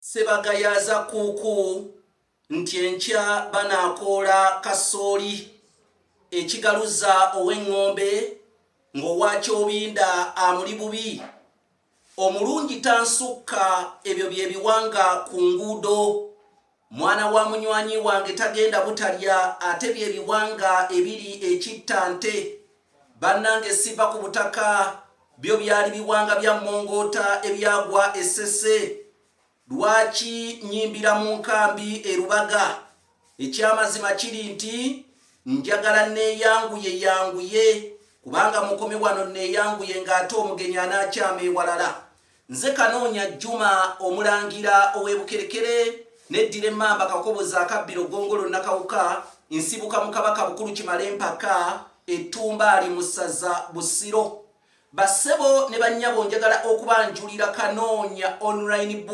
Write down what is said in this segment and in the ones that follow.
Sebagayaza kuku nti enkya banakoola kasooli ekigaluza ow'engombe ng'owakyobinda amuli bubi omulungi tansukka ebyo byebiwanga ku nguudo mwana wa munywanyi wange tagenda butalya ate byebiwanga ebiri ekittante bannange siva ku butaka byo byali biwanga bya mongoota ebyagwa essese lwaki nyimbira mu nkambi erubaga ekyamazima kiri nti njagala neyanguye kubanga mukomi wano neyanguye ng'ate omugenyi anakyama ewalala nze Kanoonya Juma omulangira ow'ebukerekere neddira emmamba kakoboza akabbiro gongolo nakawuka nsibuka mu kabaka bukulu kimale mpaka ettumba ali mu ssaza Busiro basebo ne bannyabo njagala okubanjulira Kanoonya online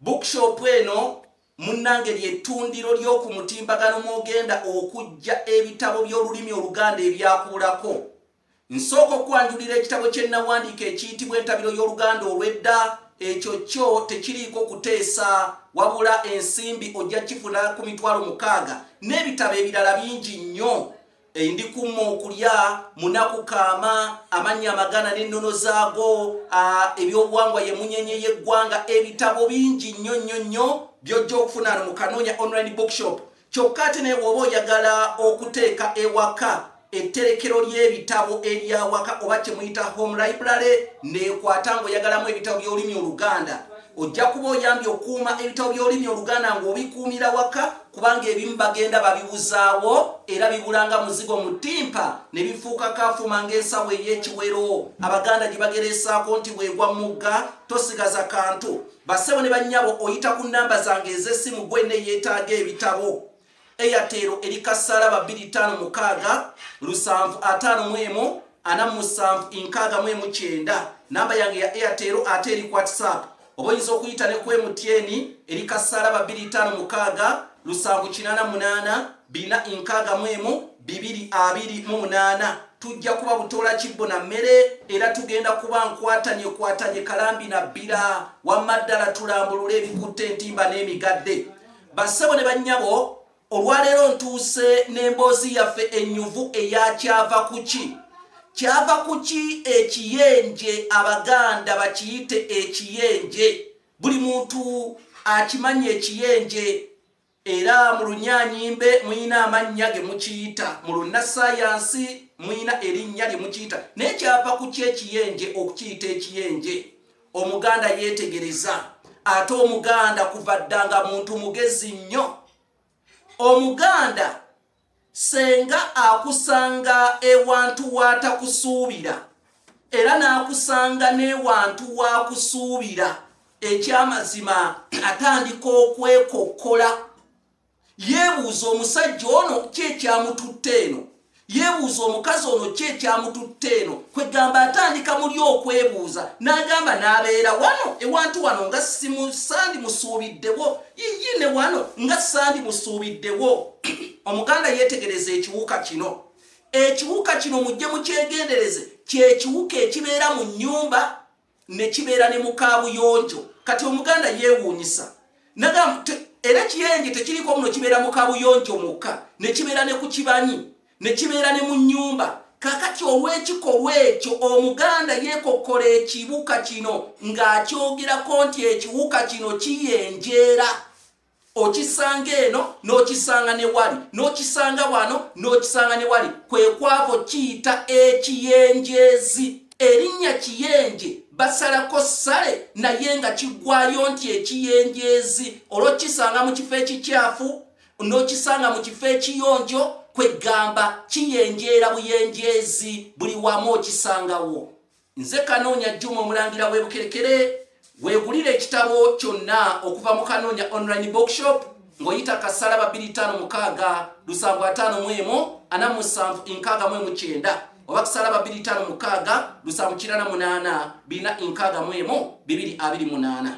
bookshop eno munnange ly'ettundiro ly'oku mutimbagano mwogenda okujja ebitabo by'olulimi Oluganda ebyakuulako nsooka okwanjulira ekitabo kye nawandiika ekiyitibwa entabiro y'Oluganda olw'edda ekyo kyo tekiriiko kuteesa wabula ensimbi ojja kifuna ku 60,000 n'ebitabo ebirala bingi nnyo ndi kumma okulya munaku kaama amannya amagana n'ennono zaago ebyobuwangwa ye munyenye y'eggwanga ebitabo bingi nnyo byojja okufuna mu Kanoonya online bookshop kyokka ate naye bw'oba oyagala okuteeka ewaka etterekero ly'ebitabo eryawaka oba kye muyita home library neekwata ng'oyagalamu ebitabo by'olulimi Oluganda ojja kuba oyambye okuuma ebitabo by'olulimi Oluganda ng'obikuumira waka kubanga ebimu bagenda babibuzaawo era bibulanga muzigo mu ttimpa ne bifuuka kafuma ng'ensawo ey'ekiwero abaganda gye bageresaako nti bwegwa mugga tosigaza kantu basebo ne bannyabo oyita ku nnamba zange ez'essimu gwe neyeetaaga ebitabo Airtel eri kassalaba 256 751 47 namba yange ya Airtel ate eri WhatsApp oba oyinza okuyita ne ku MTN eri kassalaba 256 788 228 tujja kuba butola kibbo na mmere era tugenda kuba nkwatanye kalambi na bbira wamma ddala tulambulula ebikutte entimba n'emigadde basebo ne bannyabo olwaleero ntuuse n'emboozi yaffe ennyuvu eya kyava kuki ekiyenje abaganda bakiyite ekiyenje buli muntu akimanya ekiyenje era mu Lunyanyimbe muyina amannya ge mukiyita mu Lunnasayansi muyina erinnya lye mukiyita naye kyava kuki ekiyenje okukiyita ekiyenje omuganda yeetegereza ate omuganda kuva ddanga muntu mugezi nnyo omuganda senga akusanga ewantu watakusuubira era n'akusanga n'ewantu wakusuubira ekyamazima atandika okwekokkola yeebuuza omusajja ono kyekyamututte eno yeebuuza omukazi ono kyekyamututte eno kwegamba atandika muli okwebuuza n'agamba n'abeera wano ewantu wano nga sandi musuubiddewo yiyine wano nga sandi musuubiddewo omuganda yeetegereza ekiwuka kino mujje mukyegendereze kyekiwuka ekibeera mu nnyumba ne kibeera ne mukaabuyonjo kati omuganda yeewuunyisa era kiyenje tekiriko muno kibeera mukaabuyonjo mukka ne kibeera ne ku kibanyi ne kibeera ne mu nnyumba kakati olw'ekikolwa ekyo omuganda yeekokkola ekiwuka kino ng'akyogerako nti ekiwuka kino kiyenjeera okisanga eno n'okisanga ne wali n'okisanga wano n'okisanga ne wali kwe kwavo kiyita ekiyenjeezi erinnya kiyenje basalako ssale naye nga kiggwayo nti ekiyenjeezi olw'okisanga mu kifo ekikyafu n'okisanga mu kifo ekiyonjo kwegamba kiyenjeera buyenjeezi buli wamu okisangawo nze Kanoonya Juma omulangira w'ebukerekere weegulira ekitabo kyonna okuva mu Kanoonya online bookshop ng'oyita kassalaba 256 751 47 oba kassalaba 256 788 228.